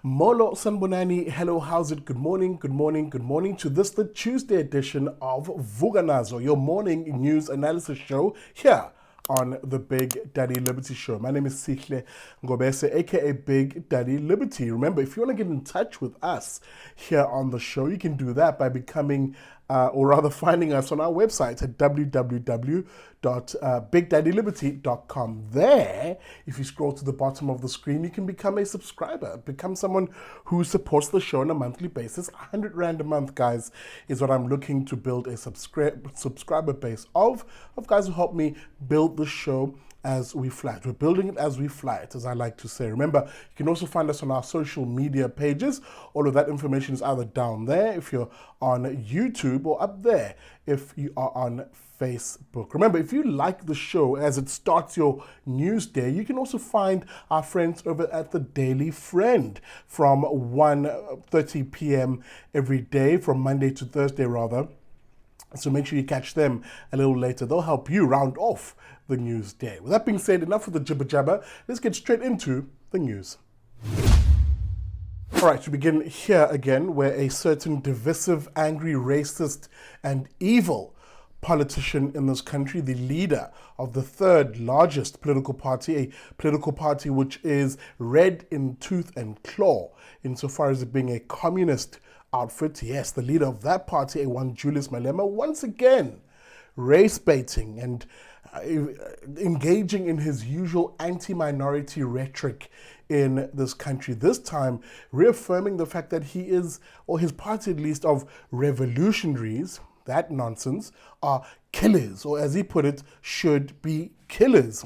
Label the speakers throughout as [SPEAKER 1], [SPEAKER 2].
[SPEAKER 1] Molo Sanbonani, hello, how's it? Good morning, good morning, good morning to this, the Tuesday edition of Vuka Nazo, your morning news analysis show here on the Big Daddy Liberty Show. My name is Sihle Ngobese, aka Big Daddy Liberty. Remember, if you want to get in touch with us here on the show, you can do that by becoming or rather finding us on our website at www.bigdaddyliberty.com. There, if you scroll to the bottom of the screen, you can become a subscriber, become someone who supports the show on a monthly basis. 100 Rand a month, guys, is what I'm looking to build a subscriber base of guys who help me build the show as we fly it. We're building it as we fly it, as I like to say. Remember, you can also find us on our social media pages. All of that information is either down there if you're on YouTube or up there if you are on Facebook. Remember, if you like the show as it starts your news day, you can also find our friends over at the Daily Friend from 1:30 p.m. every day, from Monday to Thursday rather. So make sure you catch them a little later. They'll help you round off the news day. With that being said, enough of the jibber jabber. Let's get straight into the news. All right, to begin here again, where a certain divisive, angry, racist, and evil politician in this country, the leader of the third largest political party, a political party which is red in tooth and claw, insofar as it being a communist outfit. Yes, the leader of that party, one Julius Malema, once again race baiting and engaging in his usual anti-minority rhetoric in this country, this time reaffirming the fact that he is, or his party at least, of revolutionaries, that nonsense, are killers, or as he put it, should be killers.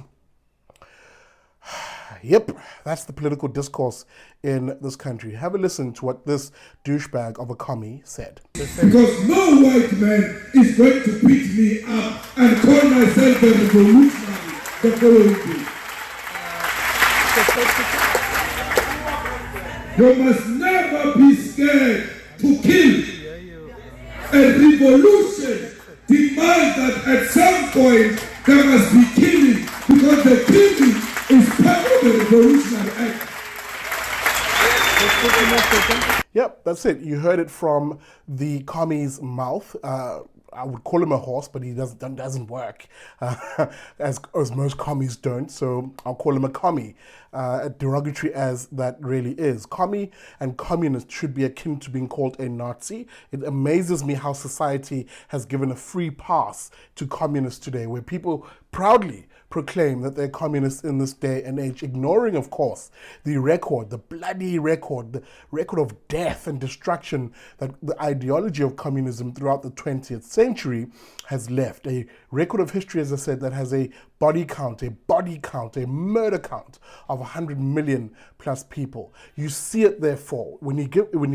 [SPEAKER 1] Yep, that's the political discourse in this country. Have a listen to what this douchebag of a commie said.
[SPEAKER 2] Because no white man is going to beat me up and call myself a revolutionary the following day. You must never be scared to kill. A revolution demands that at some point there must be killing, because the killing is part of the revolutionary act.
[SPEAKER 1] Yep, that's it. You heard it from the commie's mouth. I would call him a horse, but he doesn't work, as most commies don't. So I'll call him a commie, derogatory as that really is. Commie and communist should be akin to being called a Nazi. It amazes me how society has given a free pass to communists today, where people proudly proclaim that they're communists in this day and age, ignoring, of course, the record, the bloody record, the record of death and destruction that the ideology of communism throughout the 20th century has left. A record of history, as I said, that has a body count, a murder count of 100 million plus people. You see it, therefore, when you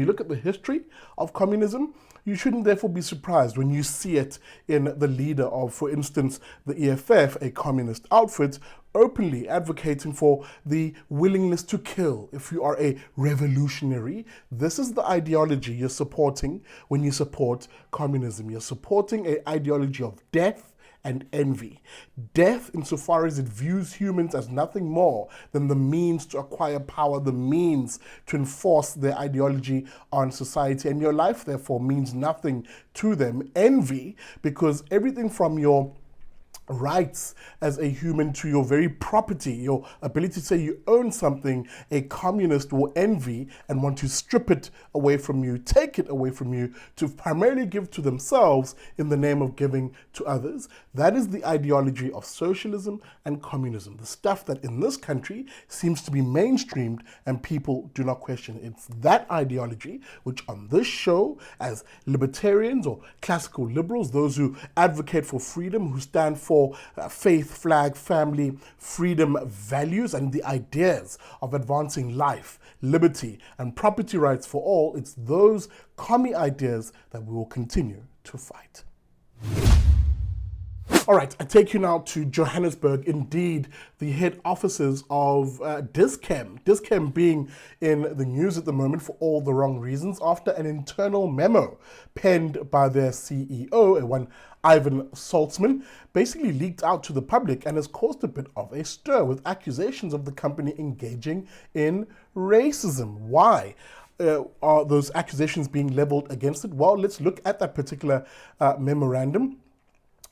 [SPEAKER 1] look at the history of communism, you shouldn't therefore be surprised when you see it in the leader of, for instance, the EFF, a communist outfit, openly advocating for the willingness to kill if you are a revolutionary. This is the ideology you're supporting when you support communism. You're supporting an ideology of death and envy. Death, insofar as it views humans as nothing more than the means to acquire power, the means to enforce their ideology on society, and your life, therefore, means nothing to them. Envy, because everything from your rights as a human to your very property, your ability to say you own something, a communist will envy and want to strip it away from you, take it away from you, to primarily give to themselves in the name of giving to others. That is the ideology of socialism and communism, the stuff that in this country seems to be mainstreamed and people do not question. It's that ideology which on this show, as libertarians or classical liberals, those who advocate for freedom, who stand for faith, flag, family, freedom values, and the ideas of advancing life, liberty, and property rights for all, it's those commie ideas that we will continue to fight. All right, I take you now to Johannesburg, indeed, the head offices of Dischem. Dischem being in the news at the moment for all the wrong reasons after an internal memo penned by their CEO, one Ivan Saltzman, basically leaked out to the public and has caused a bit of a stir with accusations of the company engaging in racism. Why? Are those accusations being leveled against it? Well, let's look at that particular memorandum,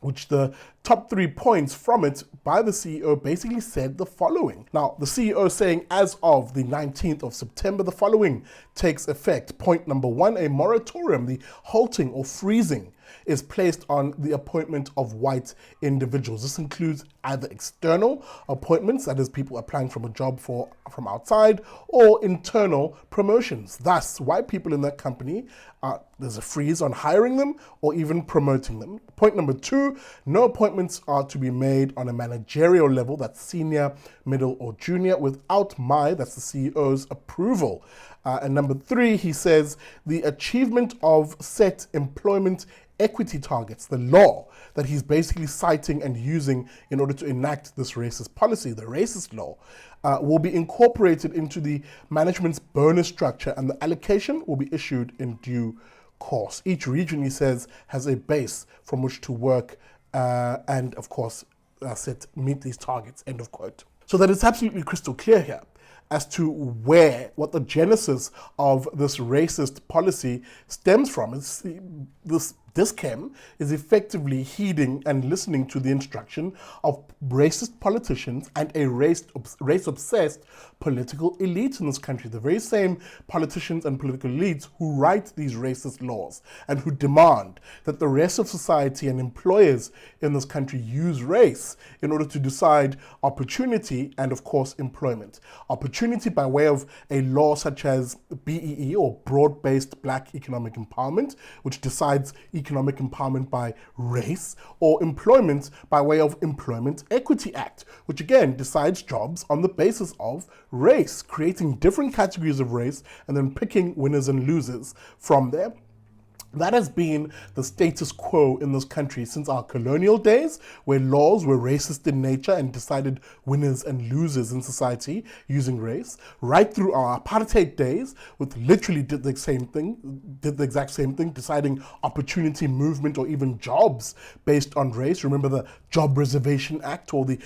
[SPEAKER 1] which the top 3 points from it by the CEO basically said the following. Now, the CEO saying as of the 19th of September, the following takes effect. Point number 1, a moratorium, the halting or freezing, is placed on the appointment of white individuals. This includes either external appointments, that is people applying from a job from outside, or internal promotions. Thus, white people in that company, there's a freeze on hiring them or even promoting them. Point number 2, no appointments are to be made on a managerial level, that's senior, middle, or junior, without that's the CEO's approval. And number 3, he says the achievement of set employment equity targets, the law that he's basically citing and using in order to enact this racist policy, the racist law, will be incorporated into the management's bonus structure, and the allocation will be issued in due course. Each region, he says, has a base from which to work and, of course, meet these targets, end of quote. So that it's absolutely crystal clear here as to what the genesis of this racist policy stems from. This Dischem is effectively heeding and listening to the instruction of racist politicians and a race-obsessed political elite in this country. The very same politicians and political elites who write these racist laws and who demand that the rest of society and employers in this country use race in order to decide opportunity and, of course, employment. Opportunity by way of a law such as BEE, or Broad-Based Black Economic Empowerment, which decides economic empowerment by race, or employment by way of Employment Equity Act, which again decides jobs on the basis of race, creating different categories of race and then picking winners and losers from there. That has been the status quo in this country since our colonial days, where laws were racist in nature and decided winners and losers in society using race, right through our apartheid days, which literally did the exact same thing, deciding opportunity, movement, or even jobs based on race. Remember the Job Reservation Act or the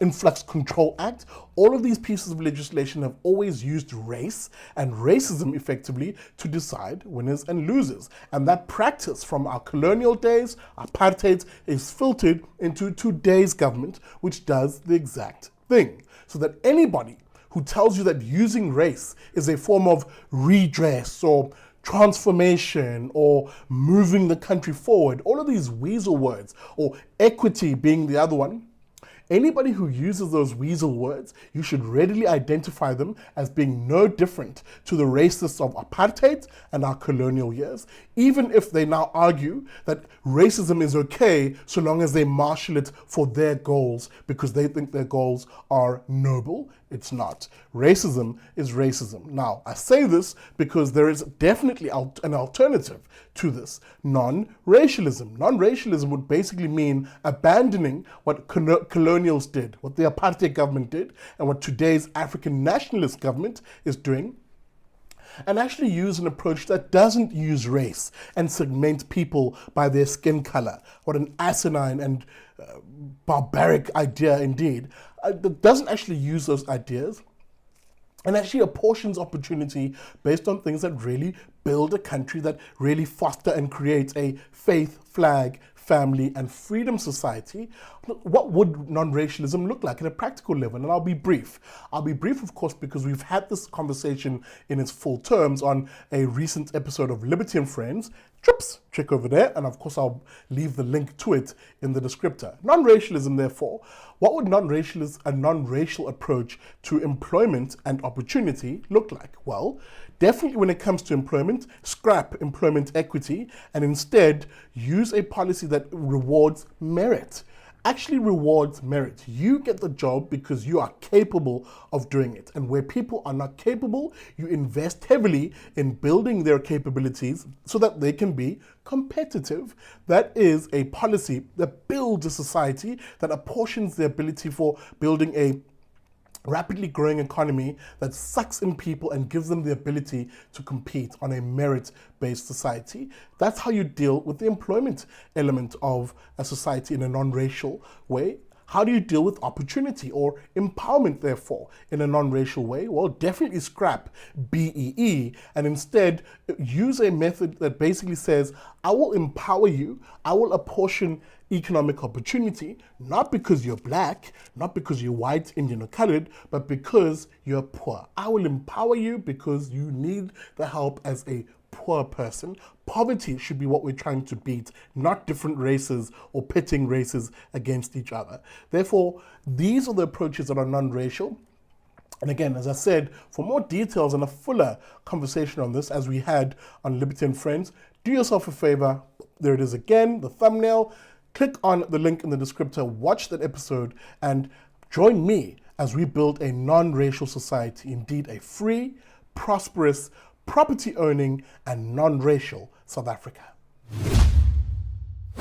[SPEAKER 1] Influx Control Act? All of these pieces of legislation have always used race and racism effectively to decide winners and losers. And that practice from our colonial days, apartheid, is filtered into today's government, which does the exact thing. So that anybody who tells you that using race is a form of redress or transformation or moving the country forward, all of these weasel words, or equity being the other one, anybody who uses those weasel words, you should readily identify them as being no different to the racists of apartheid and our colonial years, even if they now argue that racism is okay so long as they marshal it for their goals because they think their goals are noble. It's not. Racism is racism. Now, I say this because there is definitely an alternative to this: non-racialism. Non-racialism would basically mean abandoning what colonials did, what the apartheid government did, and what today's African nationalist government is doing, and actually use an approach that doesn't use race and segment people by their skin color. What an asinine and barbaric idea indeed. That doesn't actually use those ideas and actually apportions opportunity based on things that really build a country, that really foster and create a faith, flag, family, and freedom society. What would non-racialism look like at a practical level? And I'll be brief. I'll be brief, of course, because we've had this conversation in its full terms on a recent episode of Liberty and Friends. Check over there, and of course I'll leave the link to it in the descriptor. Non-racialism, therefore, what would a non-racial approach to employment and opportunity look like? Well, definitely when it comes to employment, scrap employment equity and instead use a policy that rewards merit actually rewards merit. You get the job because you are capable of doing it. And where people are not capable, you invest heavily in building their capabilities so that they can be competitive. That is a policy that builds a society, that apportions the ability for building a rapidly growing economy that sucks in people and gives them the ability to compete on a merit-based society. That's how you deal with the employment element of a society in a non-racial way. How do you deal with opportunity or empowerment, therefore, in a non-racial way? Well, definitely scrap BEE and instead use a method that basically says, I will empower you, I will apportion economic opportunity, not because you're black, not because you're white, Indian, or colored, but because you're poor. I will empower you because you need the help as a poor person. Poverty should be what we're trying to beat, not different races or pitting races against each other. Therefore, these are the approaches that are non-racial. And again, as I said, for more details and a fuller conversation on this, as we had on Liberty and Friends, do yourself a favor. There it is again, the thumbnail. Click on the link in the descriptor, watch that episode, and join me as we build a non-racial society, indeed a free, prosperous, property-owning, and non-racial South Africa.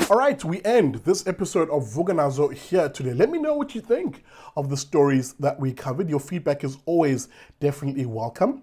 [SPEAKER 1] All right, we end this episode of Vuka Nazo here today. Let me know what you think of the stories that we covered. Your feedback is always definitely welcome.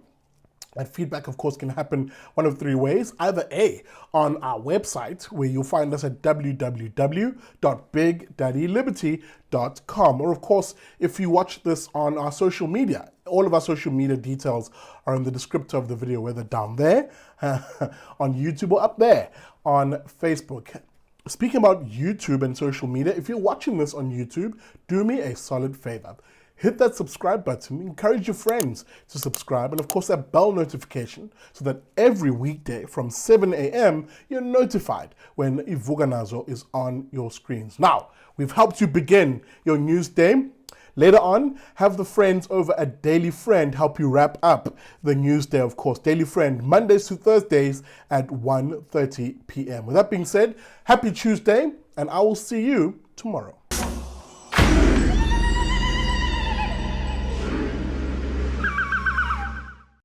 [SPEAKER 1] That feedback, of course, can happen one of three ways. Either A, on our website, where you'll find us at www.bigdaddyliberty.com. Or, of course, if you watch this on our social media, all of our social media details are in the descriptor of the video, whether down there on YouTube or up there on Facebook. Speaking about YouTube and social media, if you're watching this on YouTube, do me a solid favor. Hit that subscribe button, encourage your friends to subscribe, and of course that bell notification so that every weekday from 7 a.m. you're notified when Vuka Nazo is on your screens. Now, we've helped you begin your news day. Later on, have the friends over at Daily Friend help you wrap up the news day, of course. Daily Friend, Mondays to Thursdays at 1:30 p.m. With that being said, happy Tuesday, and I will see you tomorrow.